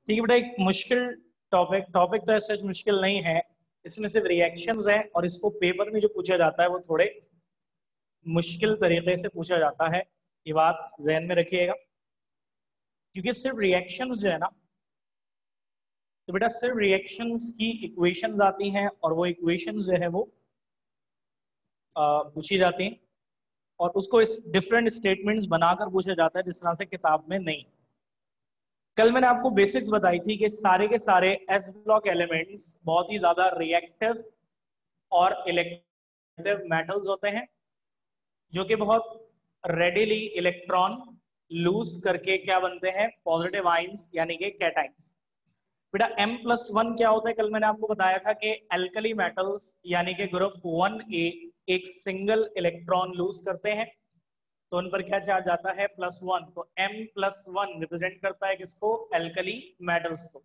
ठीक है बेटा, एक मुश्किल टॉपिक तो ऐसा मुश्किल नहीं है। इसमें सिर्फ रिएक्शंस हैं और इसको पेपर में जो पूछा जाता है वो थोड़े मुश्किल तरीके से पूछा जाता है। ये बात जहन में रखिएगा, क्योंकि सिर्फ रिएक्शंस जो है ना, तो बेटा सिर्फ रिएक्शंस की इक्वेशंस आती हैं और वो इक्वेशंस जो है वो पूछी जाती हैं और उसको इस डिफरेंट स्टेटमेंट्स बनाकर पूछा जाता है, जिस तरह से किताब में नहीं। कल मैंने आपको बेसिक्स बताई थी कि सारे के सारे एस ब्लॉक एलिमेंट्स बहुत ही ज्यादा रिएक्टिव और इलेक्ट्रिव मेटल्स होते हैं, जो कि बहुत रेडिली इलेक्ट्रॉन लूज करके क्या बनते हैं, पॉजिटिव आयंस यानी कि कैटाइंस। बेटा M+1 क्या होता है, कल मैंने आपको बताया था कि एल्कली मेटल्स यानी कि ग्रुप 1A एक सिंगल इलेक्ट्रॉन लूज करते हैं, तो उन पर क्या चार्ज आता है, +1। तो M+1 रिप्रेजेंट करता है किसको, एल्कली मेटल्स को।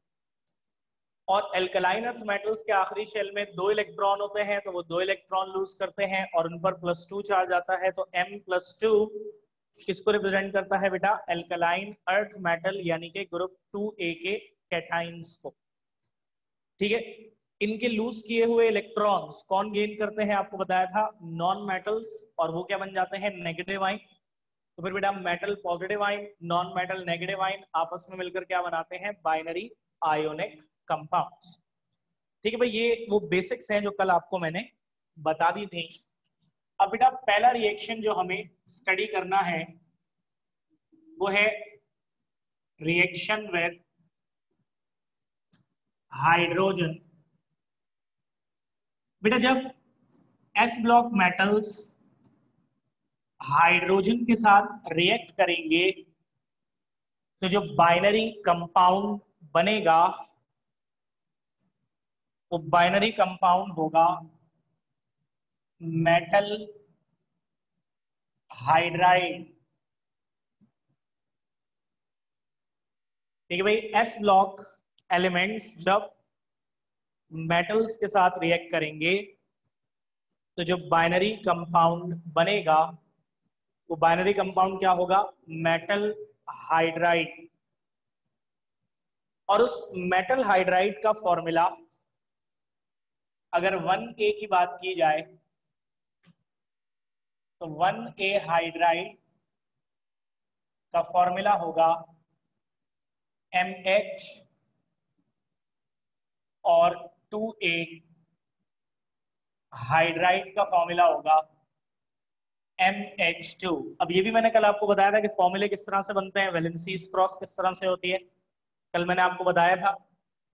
और एल्कलाइन अर्थ मेटल्स के आखिरी शेल में 2 इलेक्ट्रॉन होते हैं, तो वो 2 इलेक्ट्रॉन लूज करते हैं और उन पर +2 चार्ज आता है। तो M+2 किसको रिप्रेजेंट करता है बेटा, एल्कलाइन अर्थ मेटल यानी कि ग्रुप 2A के कैटाइंस को। ठीक है, इनके लूज किए हुए इलेक्ट्रॉन्स कौन गेन करते हैं, आपको बताया था नॉन मेटल्स, और वो क्या बन जाते हैं, नेगेटिव आयन। तो फिर बेटा metal positive ion, non metal negative ion आपस में मिलकर क्या बनाते हैं, बाइनरी आयोनिक कंपाउंड्स। ठीक है भाई, ये वो बेसिक्स हैं जो कल आपको मैंने बता दी थी। अब बेटा पहला रिएक्शन जो हमें स्टडी करना है वो है रिएक्शन विद हाइड्रोजन। बेटा जब एस ब्लॉक मेटल्स हाइड्रोजन के साथ रिएक्ट करेंगे तो जो बाइनरी कंपाउंड बनेगा वो बाइनरी कंपाउंड होगा मेटल हाइड्राइड। ठीक है भाई, एस ब्लॉक एलिमेंट्स जब मेटल्स के साथ रिएक्ट करेंगे तो जो बाइनरी कंपाउंड बनेगा वो बाइनरी कंपाउंड क्या होगा, मेटल हाइड्राइड। और उस मेटल हाइड्राइड का फॉर्मूला अगर 1A की बात की जाए तो 1A हाइड्राइड का फॉर्मूला होगा MH और 2A हाइड्राइड का फॉर्मूला होगा MH2। अब ये भी मैंने कल आपको बताया था कि फॉर्मूले किस तरह से बनते हैं, वैलेंसीज क्रॉस किस तरह से होती है, कल मैंने आपको बताया था।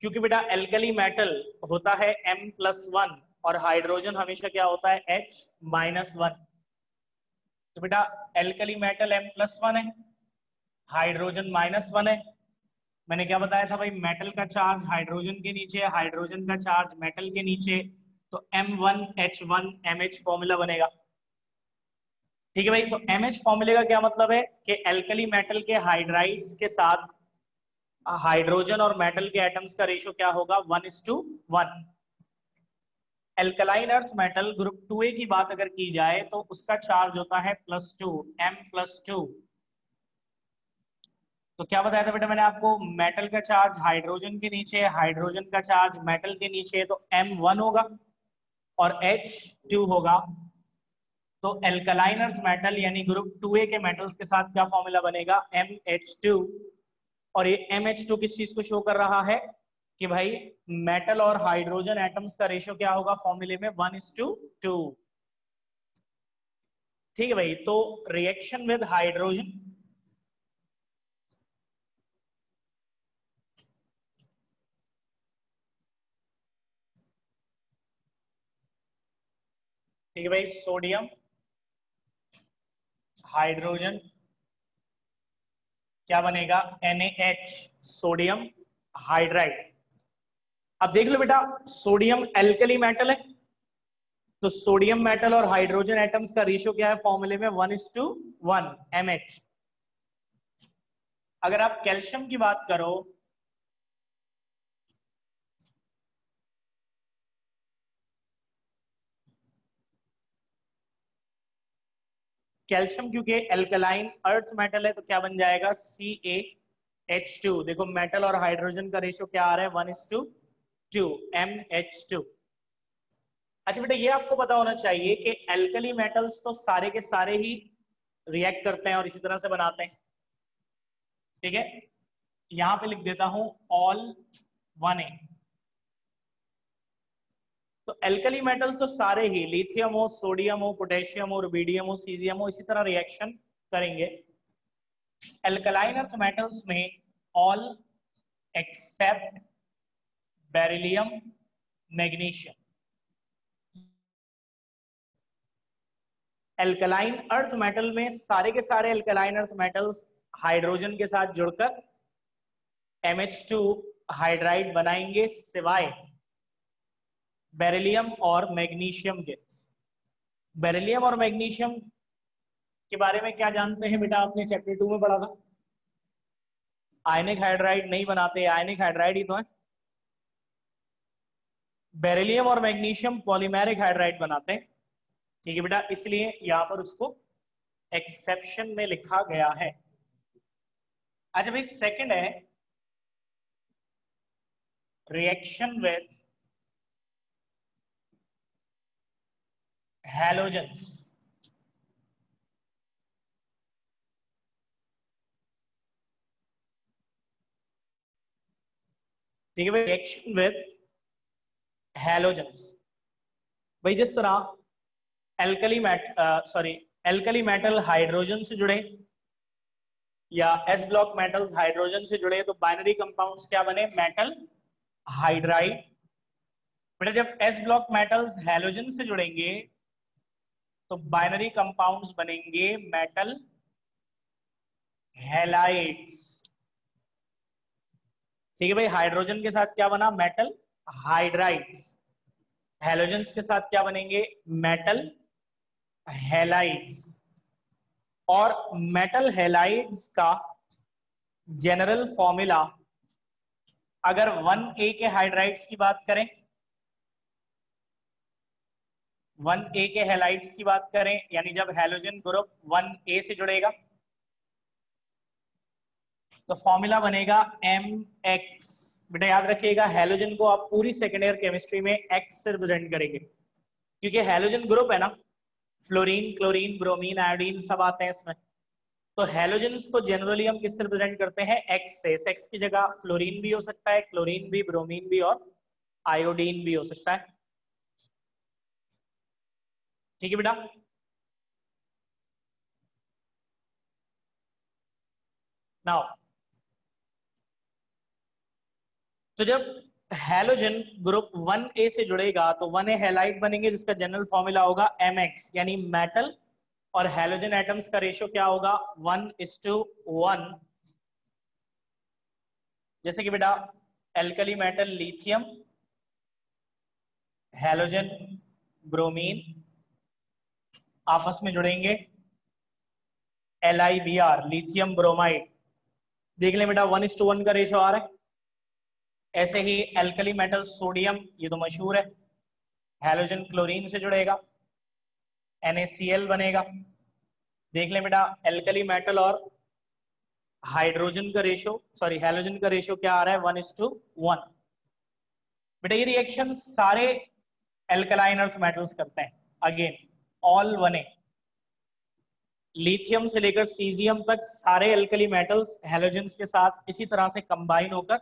क्योंकि बेटा एल्कली मेटल होता है M+1 और हाइड्रोजन हमेशा क्या होता है, H-1। तो बेटा एल्कली मेटल M+1 है, हाइड्रोजन -1 है। मैंने क्या बताया था भाई, मेटल का चार्ज हाइड्रोजन के नीचे है, हाइड्रोजन का चार्ज मेटल के नीचे, तो M1H1MH फॉर्मूला बनेगा। ठीक है भाई, तो MH फॉर्मूले का क्या मतलब है कि एल्कली मेटल के हाइड्राइड्स के साथ हाइड्रोजन और मेटल के एटम्स का रेशियो क्या होगा, 1:1। Alkaline earth metal group 2A की बात अगर की जाए तो उसका चार्ज होता है +2, M+2। तो क्या बताया था बेटा मैंने आपको, मेटल का चार्ज हाइड्रोजन के नीचे, हाइड्रोजन का चार्ज मेटल के नीचे, तो M1 होगा और H2 होगा। तो एल्कलाइन अर्थ मेटल यानी ग्रुप 2A के मेटल्स के साथ क्या फॉर्मूला बनेगा, MH2। और ये MH2 किस चीज को शो कर रहा है कि भाई मेटल और हाइड्रोजन एटम्स का रेशियो क्या होगा फॉर्मूले में, 1:2। ठीक है भाई, तो रिएक्शन विद हाइड्रोजन ठीक है भाई, सोडियम हाइड्रोजन क्या बनेगा, NaH, सोडियम हाइड्राइड। अब देख लो बेटा, सोडियम एल्कली मेटल है, तो सोडियम मेटल और हाइड्रोजन एटम्स का रेशियो क्या है फॉर्मूले में, 1:1 MH। अगर आप कैल्शियम की बात करो कैल्शियम क्योंकि एल्कलाइन अर्थ मेटल है तो क्या बन जाएगा, Ca। H2, देखो मेटल और हाइड्रोजन का रेशियो क्या आ रहा है 1:2 MH2। अच्छा बेटा ये आपको पता होना चाहिए कि एल्कली मेटल्स तो सारे के सारे ही रिएक्ट करते हैं और इसी तरह से बनाते हैं, ठीक है। यहां पे लिख देता हूं ऑल 1A। तो एल्कली मेटल्स तो सारे ही लिथियम हो, सोडियम हो, पोटेशियम हो, रुबिडियम हो, सीजियम हो, इसी तरह रिएक्शन करेंगे। एल्कलाइन अर्थ मेटल्स में all except beryllium, magnesium. Alkaline earth metal में सारे के सारे एल्कलाइन अर्थ मेटल्स हाइड्रोजन के साथ जुड़कर MH2 हाइड्राइड बनाएंगे, सिवाय बेरिलियम और मैग्नीशियम के। बेरिलियम और मैग्नीशियम के बारे में क्या जानते हैं बेटा, आपने चैप्टर 2 में पढ़ा था। आयनिक हाइड्राइड नहीं बनाते, आयनिक हाइड्राइड ही तो है। बेरिलियम और मैग्नीशियम पॉलीमेरिक हाइड्राइड बनाते हैं, ठीक है बेटा, इसलिए यहां पर उसको एक्सेप्शन में लिखा गया है। अच्छा भाई सेकंड है रिएक्शन विद हैलोजेंस। ठीक है भाई, रिएक्शन विद हैलोजेंस। भाई जिस तरह एल्कली मेटल हाइड्रोजन से जुड़े या एस ब्लॉक मेटल्स हाइड्रोजन से जुड़े तो बाइनरी कंपाउंड्स क्या बने, मेटल हाइड्राइड। बेटा जब एस ब्लॉक मेटल्स हैलोजन से जुड़ेंगे तो बाइनरी कंपाउंड्स बनेंगे मेटल हैलाइड्स। ठीक है भाई, हाइड्रोजन के साथ क्या बना, मेटल हाइड्राइड्स। हैलोजेंस के साथ क्या बनेंगे, मेटल हैलाइड्स। और मेटल हैलाइड्स का जनरल फॉर्मूला अगर 1A के हाइड्राइड्स की बात करें, 1A के हैलाइड्स की बात करें, यानी जब हैलोजन ग्रुप 1A से जुड़ेगा तो फॉर्मूला बनेगा MX। बेटा याद रखिएगा, हैलोजन को आप पूरी सेकेंड ईयर केमिस्ट्री में X से रिप्रेजेंट करेंगे, क्योंकि हैलोजन ग्रुप है ना, फ्लोरीन, क्लोरीन, ब्रोमीन, आयोडीन सब आते हैं इसमें। तो हैलोजेंस को जनरली हम किससे रिप्रेजेंट करते हैं, X से। इस X की जगह फ्लोरीन भी हो सकता है, क्लोरीन भी, ब्रोमीन भी और आयोडीन भी हो सकता है, ठीक है बेटा। नाउ तो जब हैलोजन ग्रुप 1A से जुड़ेगा तो 1A हैलाइड बनेंगे जिसका जनरल फॉर्मूला होगा MX, यानी मेटल और हैलोजन एटम्स का रेशियो क्या होगा 1:1। जैसे कि बेटा alkali metal lithium, halogen bromine आपस में जुड़ेंगे, LiBr लिथियम ब्रोमाइड। देख लें बेटा 1:1 का रेशियो आ रहा है। ऐसे ही एल्कली मेटल सोडियम, ये तो मशहूर है, हैलोजन क्लोरीन से जुड़ेगा, NaCl बनेगा। देख लें बेटा एल्कली मेटल और हाइड्रोजन का रेशियो, सॉरी हैलोजन का रेशियो क्या आ रहा है 1:1। बेटा ये रिएक्शन सारे एल्कलाइन अर्थ मेटल्स करते हैं, अगेन ऑल 1A। लिथियम से लेकर सीजियम तक सारे एल्कली मेटल्स हैलोजेंस के साथ इसी तरह से कंबाइन होकर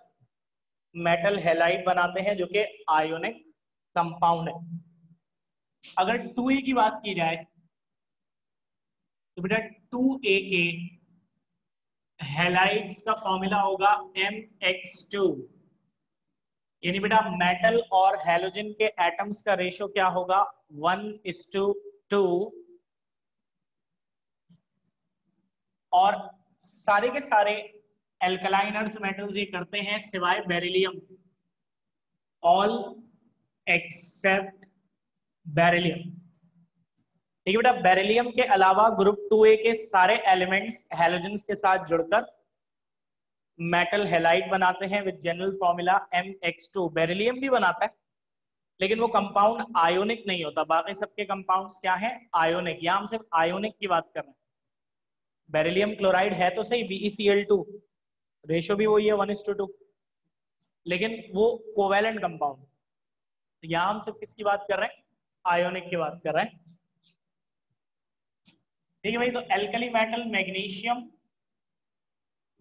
मेटल हैलाइड बनाते हैं, जो कि आयोनिक कंपाउंड है। अगर 2A की बात की जाए तो बेटा 2A के हैलाइड्स का फॉर्मूला होगा MX2, यानी बेटा मेटल और हैलोजन के एटम्स का रेशियो क्या होगा 1:2। और सारे के सारे एल्कलाइन अर्थ मेटल्स ये करते हैं सिवाय बेरिलियम, ऑल एक्सेप्ट बेरिलियम। ठीक है बेटा, बेरिलियम के अलावा ग्रुप 2A के सारे एलिमेंट्स हैलोजेंस के साथ जुड़कर मेटल हैलाइड बनाते हैं with general formula MX2। Beryllium भी बनाता है लेकिन वो कंपाउंड आयोनिक नहीं होता, बाकी सबके कंपाउंड्स क्या है, आयोनिक। यहां हम सिर्फ आयोनिक की बात कर रहे हैं। बेरिलियम क्लोराइड है तो सही BeCl2, रेशियो भी वही है 1:2, लेकिन वो कोवैलेंट कंपाउंड। तो यहां हम सिर्फ किसकी बात कर रहे हैं, आयोनिक की बात कर रहे हैं। ठीक है भाई, तो alkali metal magnesium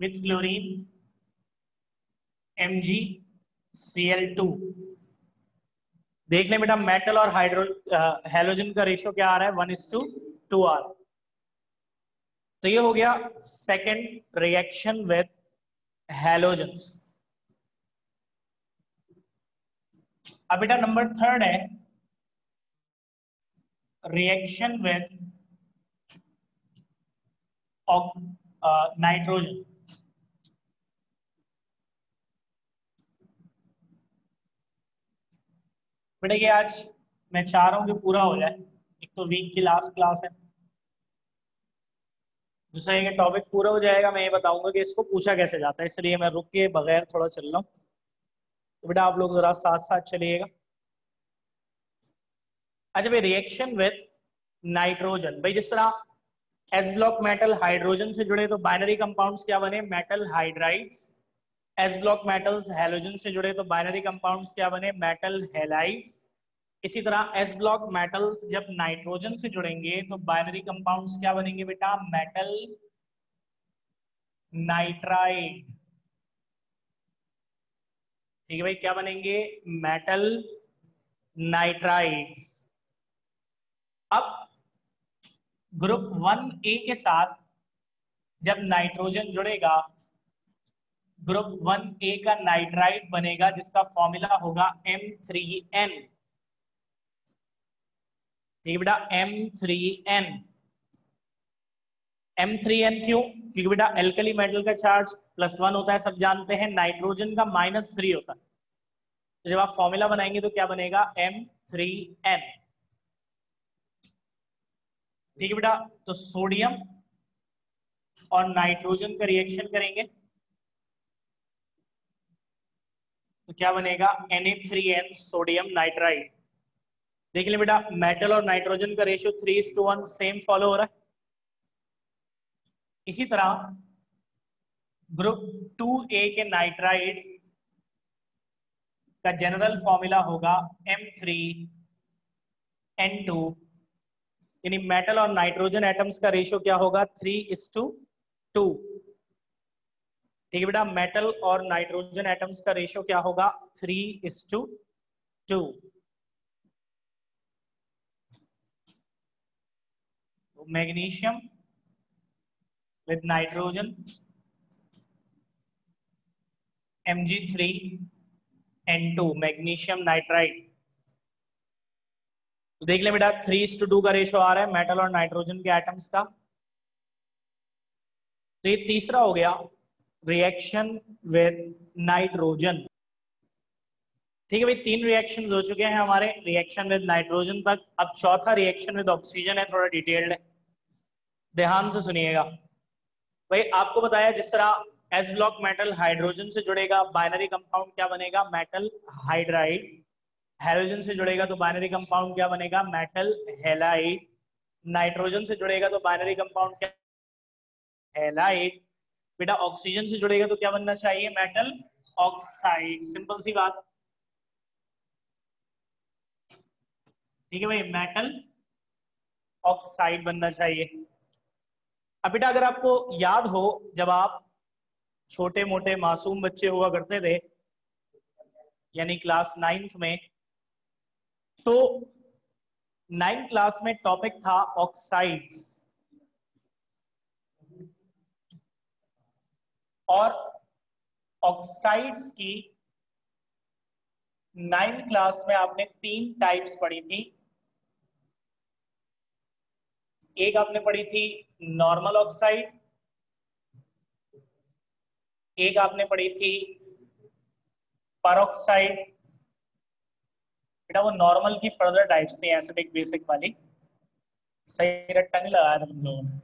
with chlorine MgCl2। देख लें बेटा, मेटल और हैलोजन का रेशियो क्या आ रहा है, 1:2 तो ये हो गया सेकेंड रिएक्शन विद हैलोजेंस। अब बेटा नंबर थर्ड है रिएक्शन विद नाइट्रोजन। बेटा ये आज मैं चाह रहा हूं कि पूरा हो जाए, एक तो वीक की लास्ट क्लास है, दूसरा ये टॉपिक पूरा हो जाएगा मैं ये बताऊंगा कि इसको पूछा कैसे जाता है, इसलिए मैं रुक के बगैर थोड़ा चल रहा हूँ। तो बेटा आप लोग जरा साथ साथ चलिएगा। अच्छा भाई, रिएक्शन विद नाइट्रोजन, भाई जिस तरह एस ब्लॉक मेटल हाइड्रोजन से जुड़े तो बाइनरी कंपाउंड्स क्या बने, metal hydrides. S block metals halogen से जुड़े तो बाइनरी कंपाउंड्स क्या बने, मेटल हैलाइड्स। इसी तरह एस ब्लॉक मेटल्स जब नाइट्रोजन से जुड़ेंगे तो बाइनरी कंपाउंड्स क्या बनेंगे बेटा, मेटल नाइट्राइड। ठीक है भाई, क्या बनेंगे, मेटल नाइट्राइड्स। अब ग्रुप 1A के साथ जब नाइट्रोजन जुड़ेगा, ग्रुप 1A का नाइट्राइड बनेगा जिसका फॉर्मूला होगा M3N। ठीक है बेटा, M3N। M3N क्यों, क्योंकि बेटा एल्कली मेटल का चार्ज +1 होता है, सब जानते हैं, नाइट्रोजन का -3 होता है। तो जब आप फॉर्मूला बनाएंगे तो क्या बनेगा, M3N। ठीक है बेटा, तो सोडियम और नाइट्रोजन का रिएक्शन करेंगे तो क्या बनेगा, Na3N सोडियम नाइट्राइड। देख ले बेटा, मेटल और नाइट्रोजन का रेशियो 3:1 सेम फॉलो हो रहा है। इसी तरह ग्रुप 2A के नाइट्राइड का जनरल फॉर्मूला होगा M3N2, यानी मेटल और नाइट्रोजन एटम्स का रेशियो क्या होगा, 3:2। ठीक है बेटा, मेटल और नाइट्रोजन एटम्स का रेशियो क्या होगा, 3:2। Magnesium with nitrogen Mg3N2 magnesium nitride. तो देख ले बेटा, 3:2 का रेशियो आ रहा है मेटल और नाइट्रोजन के एटम्स का। तो ये तीसरा हो गया रिएक्शन विद नाइट्रोजन। ठीक है भाई, 3 रिएक्शंस हो चुके हैं हमारे रिएक्शन विद नाइट्रोजन तक। अब चौथा रिएक्शन विद ऑक्सीजन है, थोड़ा डिटेल्ड है, ध्यान से सुनिएगा। भाई आपको बताया जिस तरह एस ब्लॉक मेटल हाइड्रोजन से जुड़ेगा, बाइनरी कंपाउंड क्या बनेगा, मेटल हाइड्राइड। हाइड्रोजन से जुड़ेगा तो बाइनरी कंपाउंड क्या बनेगा, मेटल हैलाइड। नाइट्रोजन से जुड़ेगा तो बाइनरी कंपाउंड क्या, हैलाइड। बेटा ऑक्सीजन से जुड़ेगा तो क्या बनना चाहिए, मेटल ऑक्साइड। सिंपल सी बात। ठीक है भाई, मेटल ऑक्साइड बनना चाहिए। अब बेटा अगर आपको याद हो, जब आप छोटे मोटे मासूम बच्चे हुआ करते थे, यानी क्लास 9th में, तो 9th क्लास में टॉपिक था ऑक्साइड्स, और ऑक्साइड्स की 9th क्लास में आपने 3 टाइप्स पढ़ी थी। एक आपने पढ़ी थी नॉर्मल ऑक्साइड, एक आपने पढ़ी थी परऑक्साइड। बेटा वो नॉर्मल की फर्दर टाइप्स थी, एसिडिक बेसिक वाली। सही रट्टा नहीं लगाया था तुम लोगों ने।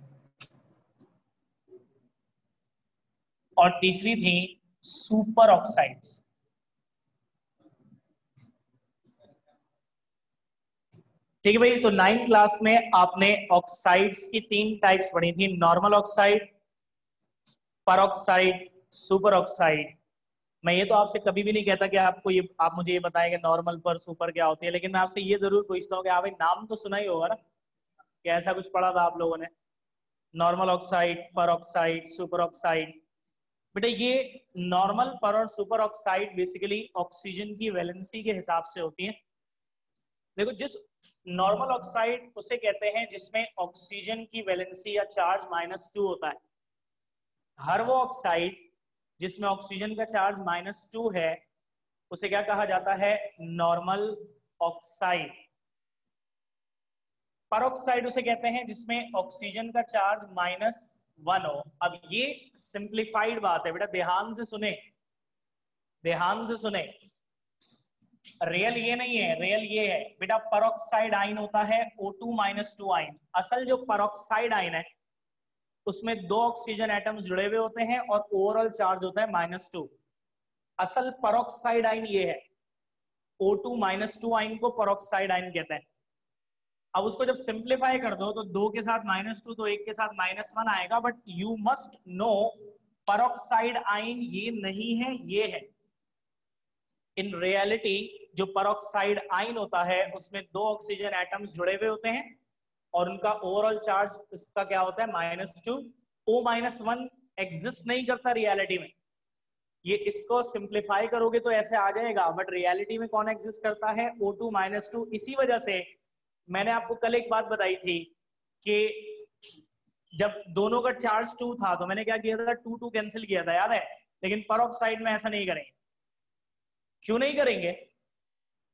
और तीसरी थी सुपर ऑक्साइड्स। ठीक है भाई, तो 9th क्लास में आपने ऑक्साइड्स की 3 टाइप्स पढ़ी थी, normal oxide, peroxide super oxide. मैं ये तो आपसे कभी भी नहीं कहता कि आपको ये, आप मुझे ये बताएं कि नॉर्मल पर सुपर क्या होती है, लेकिन मैं आपसे ये जरूर पूछता हूँ कि आप नाम तो सुना ही होगा ना, कि ऐसा कुछ पढ़ा था आप लोगों ने, नॉर्मल ऑक्साइड, पर ऑक्साइड, सुपर ऑक्साइड। बेटा ये नॉर्मल, पर और सुपर ऑक्साइड बेसिकली ऑक्सीजन की वैलेंसी के हिसाब से होती है। देखो, जिस नॉर्मल ऑक्साइड उसे कहते हैं जिसमें ऑक्सीजन की वैलेंसी या चार्ज -2 होता है। हर वो ऑक्साइड जिसमें ऑक्सीजन का चार्ज -2 है उसे क्या कहा जाता है? Normal oxide. परऑक्साइड उसे कहते हैं जिसमें ऑक्सीजन का चार्ज -1 हो। अब ये सिंप्लीफाइड बात है बेटा, ध्यान से सुने, ध्यान से सुने। रियल ये नहीं है, रियल ये है बेटा, परऑक्साइड आयन होता है O2 -2 आयन। असल जो परऑक्साइड आयन है उसमें 2 ऑक्सीजन एटम्स जुड़े हुए होते हैं और ओवरऑल चार्ज होता है -2। असल परऑक्साइड आयन ये है, O2 -2 आयन को परऑक्साइड आयन कहते हैं। अब उसको जब सिंप्लीफाई कर दो तो 2 के साथ -2 तो 1 के साथ -1 आएगा। But you must know peroxide ion ये नहीं है, ये है। इन रियलिटी जो परऑक्साइड आयन होता है उसमें 2 ऑक्सीजन एटम्स जुड़े हुए होते हैं और उनका ओवरऑल चार्ज इसका क्या होता है? -2। O-1 एग्जिस्ट नहीं करता रियलिटी में। ये इसको सिंप्लीफाई करोगे तो ऐसे आ जाएगा, बट रियलिटी में कौन एग्जिस्ट करता है? O2 -2। इसी वजह से मैंने आपको कल एक बात बताई थी कि जब दोनों का चार्ज 2 था तो मैंने क्या किया था? 2 कैंसिल किया था, याद है? लेकिन परऑक्साइड में ऐसा नहीं करेंगे। क्यों नहीं करेंगे?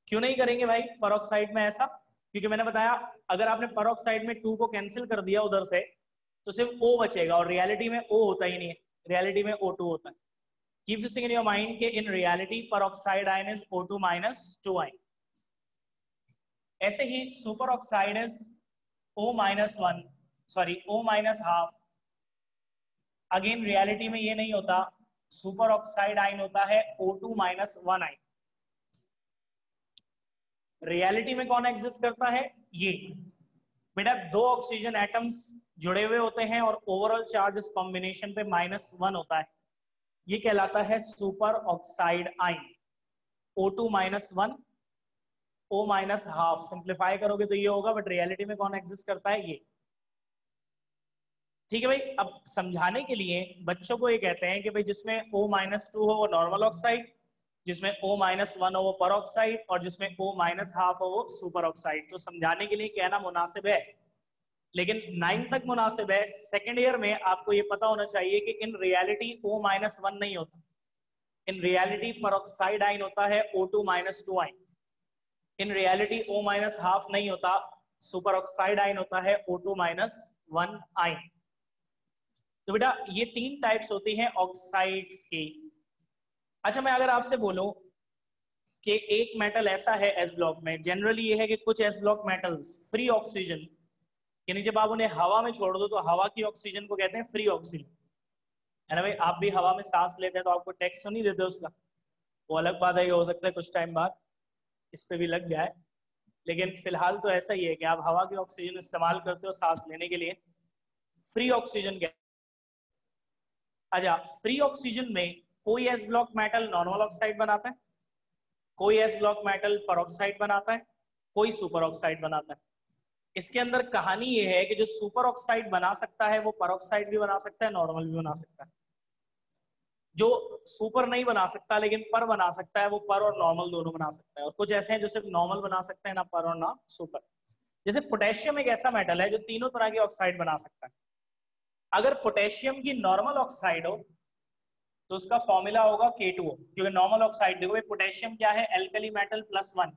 क्यों नहीं करेंगे भाई परऑक्साइड में ऐसा? क्योंकि मैंने बताया अगर आपने परऑक्साइड में 2 को कैंसिल कर दिया उधर से तो सिर्फ O बचेगा, और रियलिटी में O होता ही नहीं है, रियलिटी में O2 होता है। Keep this thing in your mind कि in reality peroxide ion is O2 -2 ion। ऐसे ही super oxide is O-1, sorry O-12। Again reality में ये नहीं होता, सुपर ऑक्साइड आयन होता है O2 -1 आयन। रियलिटी में कौन एग्जिस्ट करता है? ये बेटा 2 ऑक्सीजन एटम्स जुड़े हुए होते हैं और ओवरऑल चार्ज इस कॉम्बिनेशन पे -1 होता है। ये कहलाता है super oxide ion. O2 -1, O-12। Simplify करोगे तो ये होगा, बट रियलिटी में कौन एग्जिस्ट करता है? ये। ठीक है भाई। अब समझाने के लिए बच्चों को ये कहते हैं कि भाई जिसमें O-2 हो वो नॉर्मल ऑक्साइड, जिसमें O-1 हो वो परऑक्साइड, और जिसमें O-12 हो वो सुपर ऑक्साइड। तो समझाने के लिए कहना मुनासिब है, लेकिन 9 तक मुनासिब है। सेकेंड ईयर में आपको ये पता होना चाहिए कि इन रियलिटी O-1 नहीं होता, इन रियलिटी परऑक्साइड आयन होता है O2 -2 ion. In reality O-12 नहीं होता, सुपर ऑक्साइड आयन होता है O2 -1 आयन। तो बेटा ये 3 टाइप्स होती हैं ऑक्साइड्स की। अच्छा, मैं अगर आपसे बोलूं कि एक मेटल ऐसा है एस ब्लॉक में, जनरली ये है कि कुछ S block metals free oxygen, यानी जब आप उन्हें हवा में छोड़ दो तो हवा की ऑक्सीजन को कहते हैं फ्री ऑक्सीजन, है ना भाई? आप भी हवा में सांस लेते हैं तो आपको टैक्स तो नहीं देते उसका, वो अलग बात है कि हो सकता है कुछ टाइम बाद इस पे भी लग जाए, लेकिन फिलहाल तो ऐसा ही है कि आप हवा की ऑक्सीजन इस्तेमाल करते हो सांस लेने के लिए, फ्री ऑक्सीजन कहते हैं। अच्छा, फ्री ऑक्सीजन में कोई S block metal normal oxide बनाता है, कोई एस ब्लॉक मेटल परऑक्साइड बनाता है, कोई सुपर ऑक्साइड बनाता है। इसके अंदर कहानी ये है कि जो सुपर ऑक्साइड बना सकता है वो परऑक्साइड भी बना सकता है, नॉर्मल भी बना सकता है। जो सुपर नहीं बना सकता लेकिन पर बना सकता है वो पर और नॉर्मल दोनों बना सकता है। और कुछ ऐसे हैं जो सिर्फ नॉर्मल बना सकते हैं, ना पर और ना सुपर। जैसे पोटेशियम एक ऐसा मेटल है जो तीनों तरह की ऑक्साइड बना सकता है। अगर पोटेशियम की नॉर्मल ऑक्साइड हो तो उसका फॉर्मूला होगा K2O, क्योंकि नॉर्मल ऑक्साइड देखो पोटेशियम क्या है? Alkali metal +1।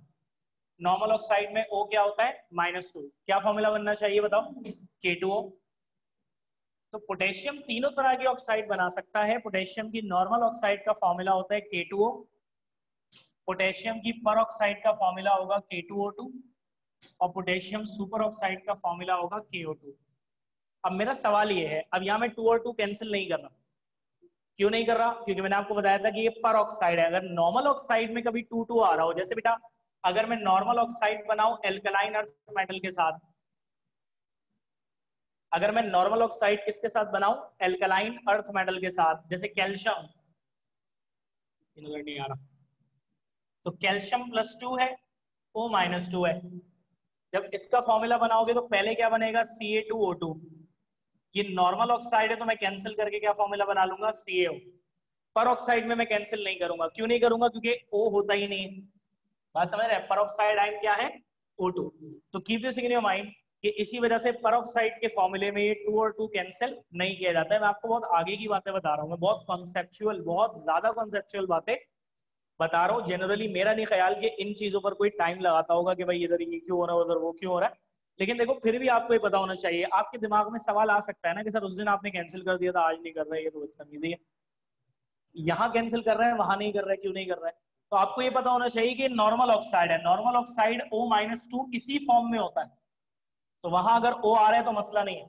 नॉर्मल ऑक्साइड में O क्या होता है? -2। क्या फॉर्मूला बनना चाहिए बताओ? K2O। तो पोटेशियम तीनों तरह की ऑक्साइड बना सकता है। पोटेशियम की नॉर्मल ऑक्साइड का फॉर्मूला होता है K2O, पोटेशियम की पर ऑक्साइड का फॉर्मूला होगा K2O2, और पोटेशियम सुपर ऑक्साइड का फॉर्मूला होगा KO2। अब मेरा सवाल ये है, अब यहाँ मैं 2 और 2 कैंसिल नहीं कर रहा। क्यों नहीं कर रहा? क्योंकि मैंने आपको बताया था कि ये पर ऑक्साइड है। अगर नॉर्मल ऑक्साइड में कभी 2 आ रहा हो, जैसे बेटा अगर मैं नॉर्मल ऑक्साइड बनाऊं एल्कलाइन अर्थ मेटल के साथ, अगर मैं नॉर्मल ऑक्साइड किसके साथ बनाऊं, एल्कलाइन अर्थ मेटल के साथ, जैसे कैल्शियम, नहीं आ रहा, तो कैल्शियम +2 है, O-2 है। जब इसका फॉर्मूला बनाओगे तो पहले क्या बनेगा, Ca2O2। ये नॉर्मल ऑक्साइड है तो मैं कैंसिल करके क्या फॉर्मूला बना लूंगा, CaO। पर ऑक्साइड में मैं कैंसिल नहीं करूंगा, क्यों नहीं करूंगा, क्योंकि O होता ही नहीं है। बात समझ रहे हैं, पर ऑक्साइड आयन क्या है, O2। तो keep this in your mind कि इसी वजह से पर ऑक्साइड के फॉर्मूले में ये 2 और 2 कैंसिल नहीं किया जाता है। मैं आपको बहुत आगे की बातें बता रहा हूँ, मैं बहुत कॉन्सेप्चुअल, बहुत ज्यादा कॉन्सेप्चुअल बातें बता रहा हूँ। जनरली मेरा नहीं ख्याल कि इन चीजों पर कोई टाइम लगाता होगा कि भाई इधर ये क्यों हो रहा है, उधर वो क्यों हो रहा है। लेकिन देखो फिर भी आपको ये पता होना चाहिए। आपके दिमाग में सवाल आ सकता है ना कि सर उस दिन आपने कैंसिल कर दिया था, आज नहीं कर रहे, ये तो इतना ईजी है, यहाँ कैंसिल कर रहे हैं वहां नहीं कर रहे, क्यों नहीं कर रहे हैं। तो आपको ये पता होना चाहिए कि नॉर्मल ऑक्साइड है, नॉर्मल ऑक्साइड O-2 इसी फॉर्म में होता है, तो वहां अगर O आ रहा है तो मसला नहीं है।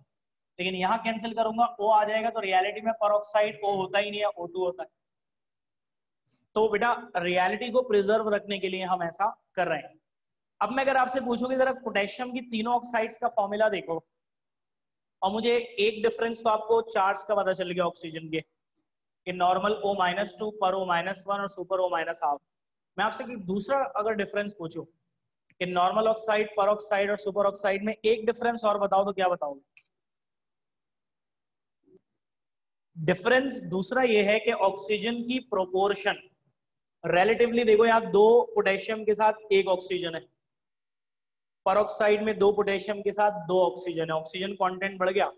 लेकिन यहाँ कैंसिल करूंगा, O आ जाएगा, तो रियलिटी में पर ऑक्साइड O होता ही नहीं है, O2 होता है। तो बेटा रियलिटी को प्रिजर्व रखने के लिए हम ऐसा कर रहे हैं। अब मैं अगर आपसे पूछूंगी जरा पोटेशियम की तीनों ऑक्साइड्स का फॉर्मूला देखो, और मुझे एक डिफरेंस तो आपको चार्ज का पता चल गया ऑक्सीजन के, कि नॉर्मल O-2 पर O-1 और सुपर O-1/2। मैं आपसे दूसरा अगर डिफरेंस पूछूं कि नॉर्मल ऑक्साइड, पर ऑक्साइड और सुपर ऑक्साइड में एक डिफरेंस और बताओ, तो क्या बताओगे। डिफरेंस दूसरा ये है कि ऑक्सीजन की प्रोपोर्शन रिलेटिवली देखो, यहाँ 2 पोटेशियम के साथ 1 ऑक्सीजन है, पर ऑक्साइड में 2 पोटेशियम के साथ 2 ऑक्सीजन है, ऑक्सीजन कंटेंट बढ़ गया।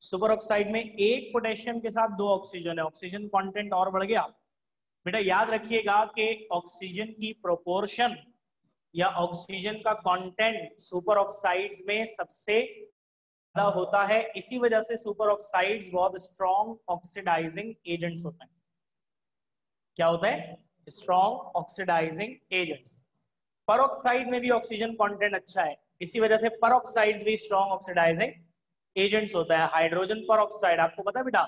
सुपर ऑक्साइड में 1 पोटेशियम के साथ 2 ऑक्सीजन है, ऑक्सीजन कंटेंट और बढ़ गया। बेटा याद रखिएगा कि ऑक्सीजन की प्रोपोर्शन या ऑक्सीजन का कंटेंट सुपर ऑक्साइड्स में सबसे ज्यादा होता है। इसी वजह से सुपर ऑक्साइड्स बहुत स्ट्रॉन्ग ऑक्सीडाइजिंग एजेंट्स होते हैं। क्या होता है, स्ट्रॉन्ग ऑक्सीडाइजिंग एजेंट्स। परऑक्साइड में भी ऑक्सीजन कंटेंट अच्छा है, इसी वजह से परऑक्साइड्स भी स्ट्रॉन्ग ऑक्सीडाइजिंग एजेंट्स होता है। हाइड्रोजन परऑक्साइड आपको पता है बेटा,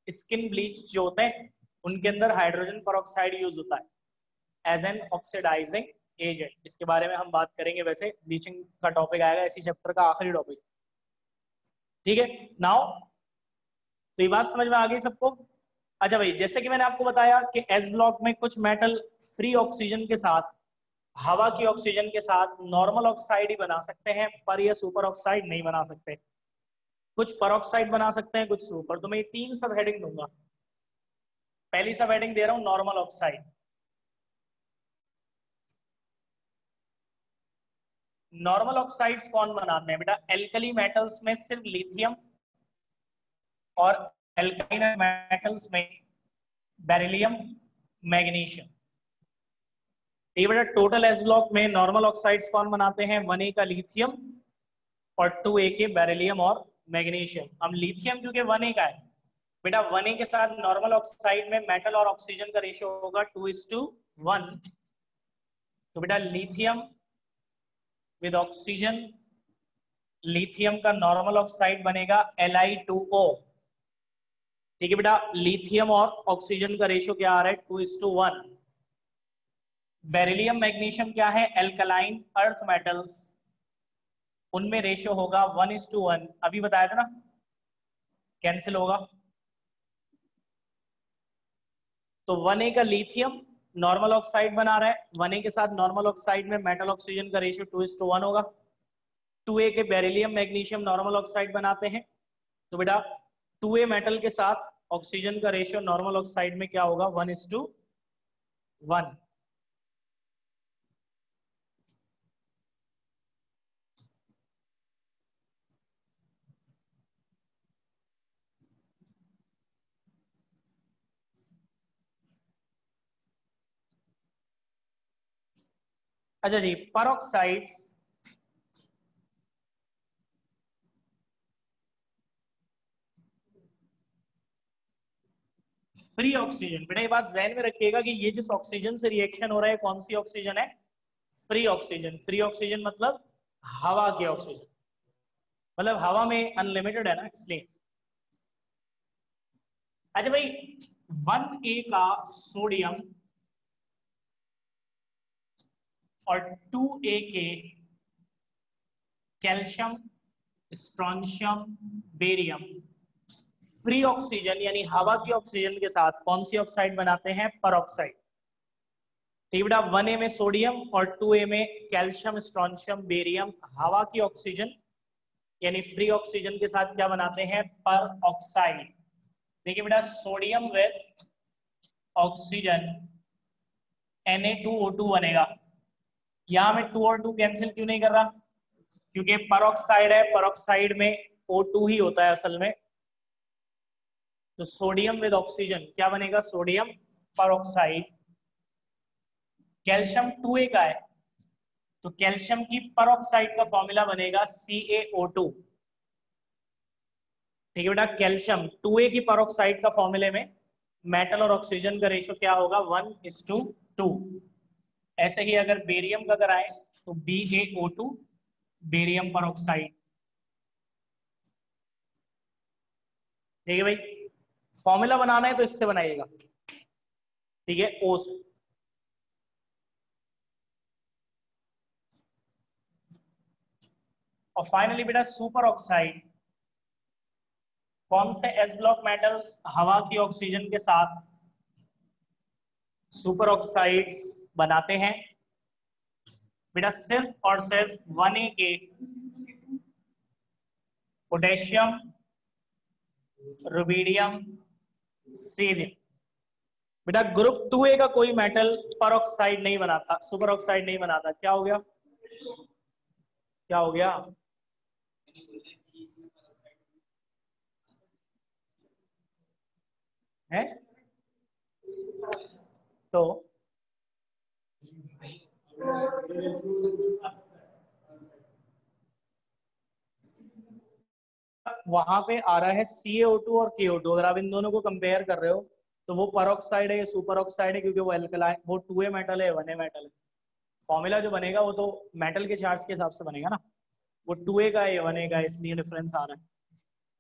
स्किन ब्लीच जो होते हैं उनके अंदर हाइड्रोजन परऑक्साइड यूज होता है एज एन ऑक्सीडाइजिंग एजेंट। इसके बारे में हम बात करेंगे, वैसे ब्लीचिंग का टॉपिक आएगा इसी चैप्टर का आखिरी टॉपिक, ठीक है। नाउ तो ये बात समझ में आ गई सबको। अच्छा भाई, जैसे कि मैंने आपको बताया कि एस ब्लॉक में कुछ मेटल फ्री ऑक्सीजन के साथ, हवा की ऑक्सीजन के साथ नॉर्मल ऑक्साइड ही बना सकते हैं, पर ये सुपर ऑक्साइड नहीं बना सकते। कुछ पर ऑक्साइड बना सकते हैं, कुछ सुपर। तो मैं ये 3 सब हेडिंग दूंगा। पहली सब हेडिंग दे रहा हूं नॉर्मल ऑक्साइड। नॉर्मल ऑक्साइड्स कौन बनाते हैं बेटा, एल्कली मेटल्स में सिर्फ लिथियम, और एल्काइन मेटल्स में बेरिलियम, मैग्नीशियम। ये बेटा टोटल एस ब्लॉक में नॉर्मल ऑक्साइड्स कौन बनाते हैं, 1A का लिथियम और 2A के बेरिलियम और मैग्नीशियम। हम लिथियम क्योंकि 1A का है बेटा, 1A के साथ नॉर्मल ऑक्साइड में मेटल और ऑक्सीजन का रेशियो होगा 2:1। तो बेटा लिथियम विद ऑक्सीजन, लिथियम का नॉर्मल ऑक्साइड बनेगा Li2O। ठीक है बेटा, लिथियम और ऑक्सीजन का रेशियो क्या आ रहा है, 2:1। बेरिलियम मैग्नीशियम क्या है, एल्कलाइन अर्थ मेटल्स, उनमें रेशियो होगा 1:1। अभी बताया था ना, कैंसिल होगा। तो 1A का लिथियम नॉर्मल ऑक्साइड बना रहा है, 1A के साथ नॉर्मल ऑक्साइड में मेटल ऑक्सीजन का रेशियो 2:1 होगा। 2A के बेरिलियम मैग्नीशियम नॉर्मल ऑक्साइड बनाते हैं, तो बेटा 2A मेटल के साथ ऑक्सीजन का रेशियो नॉर्मल ऑक्साइड में क्या होगा, 1:1। अच्छा जी, परऑक्साइड्स फ्री ऑक्सीजन। बेटा ये बात जहन में रखिएगा कि ये जिस ऑक्सीजन से रिएक्शन हो रहा है कौन सी ऑक्सीजन है, फ्री ऑक्सीजन। फ्री ऑक्सीजन मतलब हवा की ऑक्सीजन, मतलब हवा में अनलिमिटेड है ना, इसलिए। अच्छा भाई, 1A का सोडियम और 2A के calcium strontium, barium. Free oxygen यानी हवा की ऑक्सीजन के साथ कौन सी ऑक्साइड बनाते हैं? परऑक्साइड। ठीक बेटा, 1A में सोडियम और 2A में कैल्शियम, स्ट्रोंशियम, बेरियम। हवा की ऑक्सीजन यानी फ्री ऑक्सीजन के साथ क्या बनाते हैं? पर ऑक्साइड। देखिए बेटा, सोडियम विद ऑक्सीजन Na2O2 बनेगा। यहां में 2 और 2 कैंसिल क्यों नहीं कर रहा? क्योंकि पर ऑक्साइड है, पर ऑक्साइड में O2 ही होता है असल में। तो सोडियम विद ऑक्सीजन क्या बनेगा? सोडियम पर ऑक्साइड। कैल्शियम 2A का है, तो कैल्शियम की पर ऑक्साइड का फॉर्मूला बनेगा CaO2। ठीक है बेटा, कैल्शियम 2A की पर ऑक्साइड का फॉर्मूले में मेटल और ऑक्सीजन का रेशियो क्या होगा? 1:2। ऐसे ही अगर बेरियम का कराएं तो BaO2, बेरियम पर ऑक्साइड। ठीक है भाई, फॉर्मूला बनाना है तो इससे बनाइएगा। ठीक है, O से। और फाइनली बेटा, सुपर ऑक्साइड कौन से एस ब्लॉक मेटल्स हवा की ऑक्सीजन के साथ सुपर ऑक्साइड्स बनाते हैं? बेटा, सिर्फ और सिर्फ 1A के पोटेशियम, रुबीडियम, सीरियम। बेटा, ग्रुप 2A का कोई मेटल पर ऑक्साइड नहीं बनाता, सुपर ऑक्साइड नहीं बनाता। क्या हो गया? क्या हो गया? है तो वहां पे आ रहा है CaO2 और KO2। अगर आप इन दोनों को कंपेयर कर रहे हो तो वो पर ऑक्साइड है, ये सुपर ऑक्साइड है, क्योंकि वो एल्कलाइन, वो 2A मेटल है, 1A मेटल है। फॉर्मूला जो बनेगा वो तो मेटल के चार्ज के हिसाब से बनेगा ना। वो 2A का है, 1A का है, इसलिए डिफरेंस आ रहा है।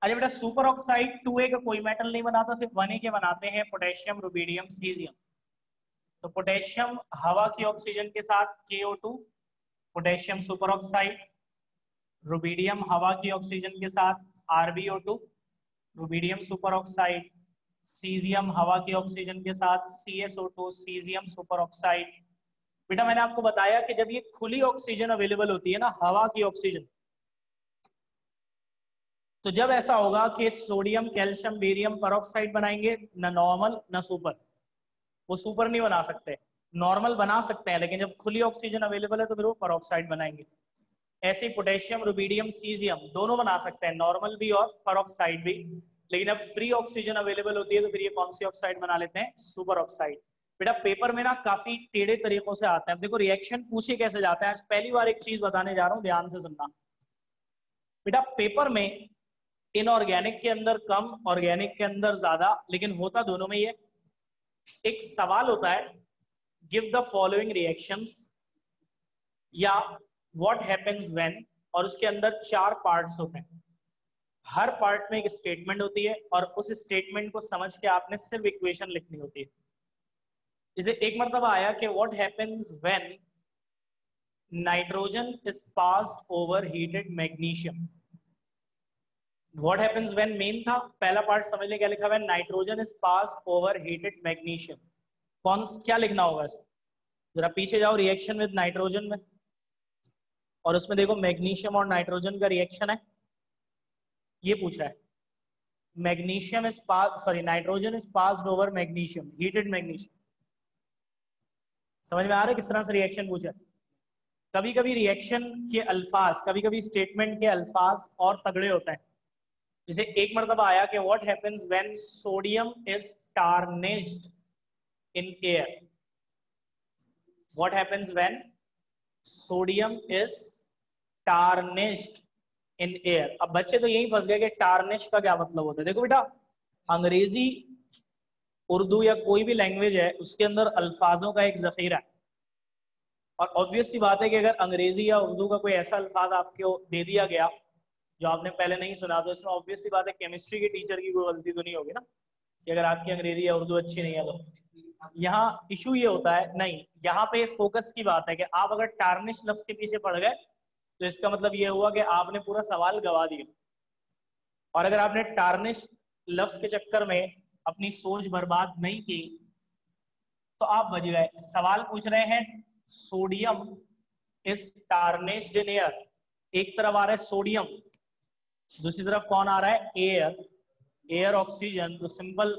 अच्छा बेटा, सुपर ऑक्साइड 2A का कोई मेटल नहीं बनाता, सिर्फ 1A के बनाते हैं, पोटेशियम, रुबीडियम, सीजियम। तो पोटेशियम हवा की ऑक्सीजन के साथ KO2, potassium super oxide. Rubidium हवा की ऑक्सीजन के साथ RbO2, rubidium super oxide. Caesium हवा की ऑक्सीजन के साथ CsO2, सीजियम सुपर ऑक्साइड। बेटा, मैंने आपको बताया कि जब ये खुली ऑक्सीजन अवेलेबल होती है ना, हवा की ऑक्सीजन, तो जब ऐसा होगा कि सोडियम, कैल्शियम, बेरियम परऑक्साइड बनाएंगे, ना नॉर्मल ना सुपर। वो सुपर नहीं बना सकते, नॉर्मल बना सकते हैं, लेकिन जब खुली ऑक्सीजन अवेलेबल है तो फिर वो परऑक्साइड बनाएंगे। ऐसे ही पोटेशियम, रुबीडियम, सीजियम दोनों बना सकते हैं, नॉर्मल भी और परऑक्साइड भी। लेकिन अब फ्री ऑक्सीजन अवेलेबल होती है तो फिर ये कौन सी ऑक्साइड बना लेते हैं? Super oxide. बेटा, पेपर में ना काफी टेढ़े तरीकों से आते हैं। देखो रिएक्शन पूछे कैसे जाते हैं, आज पहली बार एक चीज बताने जा रहा हूं, ध्यान से सुनना। बेटा, पेपर में इनऑर्गेनिक के अंदर कम, ऑर्गेनिक के अंदर ज्यादा, लेकिन होता दोनों में ही है। एक सवाल होता है, गिव द फॉलोइंग रिएक्शंस या व्हाट हैपेंस व्हेन, और उसके अंदर 4 पार्ट्स होते हैं। हर पार्ट में एक स्टेटमेंट होती है और उस स्टेटमेंट को समझ के आपने सिर्फ इक्वेशन लिखनी होती है। जैसे एक मरतबा आया कि what happens when nitrogen is passed over heated magnesium. What happens when main था, पहला पार्ट समझ लें क्या लिखा हुआ है, nitrogen is passed over heated magnesium. कौन क्या लिखना होगा इसे? जरा पीछे जाओ, रिएक्शन विद नाइट्रोजन में, और उसमें देखो मैग्नीशियम और नाइट्रोजन का रिएक्शन है, ये पूछा है। Magnesium is pass, sorry, nitrogen is passed over magnesium, heated magnesium. समझ में आ रहा है किस तरह से रिएक्शन पूछा है? कभी कभी रिएक्शन के अल्फाज, कभी कभी स्टेटमेंट के अल्फाज और तगड़े होते हैं। जैसे एक मरतबा आया कि what happens when sodium is tarnished in air. What happens when sodium is tarnished in air. अब बच्चे तो यही फंस गए कि टार्निश का क्या मतलब होता है। देखो बेटा, अंग्रेजी, उर्दू या कोई भी लैंग्वेज है, उसके अंदर अल्फाजों का एक जखीरा है। और ऑब्वियस सी बात है कि अगर अंग्रेजी या उर्दू का कोई ऐसा अल्फाज आपको दे दिया गया जो आपने पहले नहीं सुना, तो इसमें ऑब्वियस सी बात है केमिस्ट्री के टीचर की कोई गलती तो नहीं होगी ना, कि अगर आपकी अंग्रेजी या उर्दू अच्छी नहीं है तो। यहाँ इशू ये होता है, नहीं, यहाँ पे फोकस की बात है कि आप अगर टार्निश लफ्ज के पीछे पड़ गए तो इसका मतलब ये हुआ कि आपने पूरा सवाल गवा दिया। और अगर आपने टार्निश लफ्ज के चक्कर में अपनी सोच बर्बाद नहीं की तो आप बच गए। सवाल पूछ रहे हैं sodium is tarnished in air, एक तरफ आ रहा है सोडियम, दूसरी तरफ कौन आ रहा है, एयर, एयर ऑक्सीजन। तो सिंपल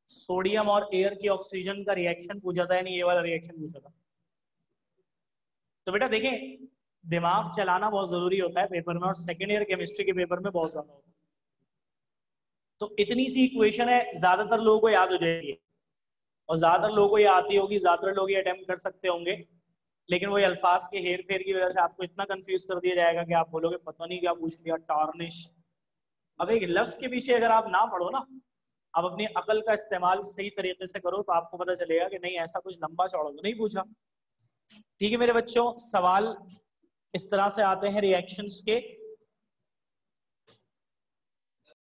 सोडियम और एयर की ऑक्सीजन का रिएक्शन पूछा था, यानी ये वाला रिएक्शन पूछा था। तो बेटा देखें, दिमाग चलाना बहुत जरूरी होता है पेपर में, और सेकेंड ईयर केमिस्ट्री के पेपर में बहुत ज्यादा होता है। तो इतनी सी इक्वेशन है, ज्यादातर लोगों को याद हो जाएगी, और ज्यादातर लोगों को ये आती होगी, ज्यादातर लोग ये अटेम्प्ट कर सकते होंगे, लेकिन वही अल्फाज के हेर फेर की वजह से आपको इतना कंफ्यूज कर दिया जाएगा कि आप बोलोगे पता नहीं क्या पूछ लिया, टार्निश। अब एक लफ्ज के पीछे अगर आप ना पढ़ो ना, आप अपनी अकल का इस्तेमाल सही तरीके से करो, तो आपको पता चलेगा कि नहीं ऐसा कुछ लंबा चौड़ा तो नहीं पूछा। ठीक है मेरे बच्चों, सवाल इस तरह से आते हैं रिएक्शंस के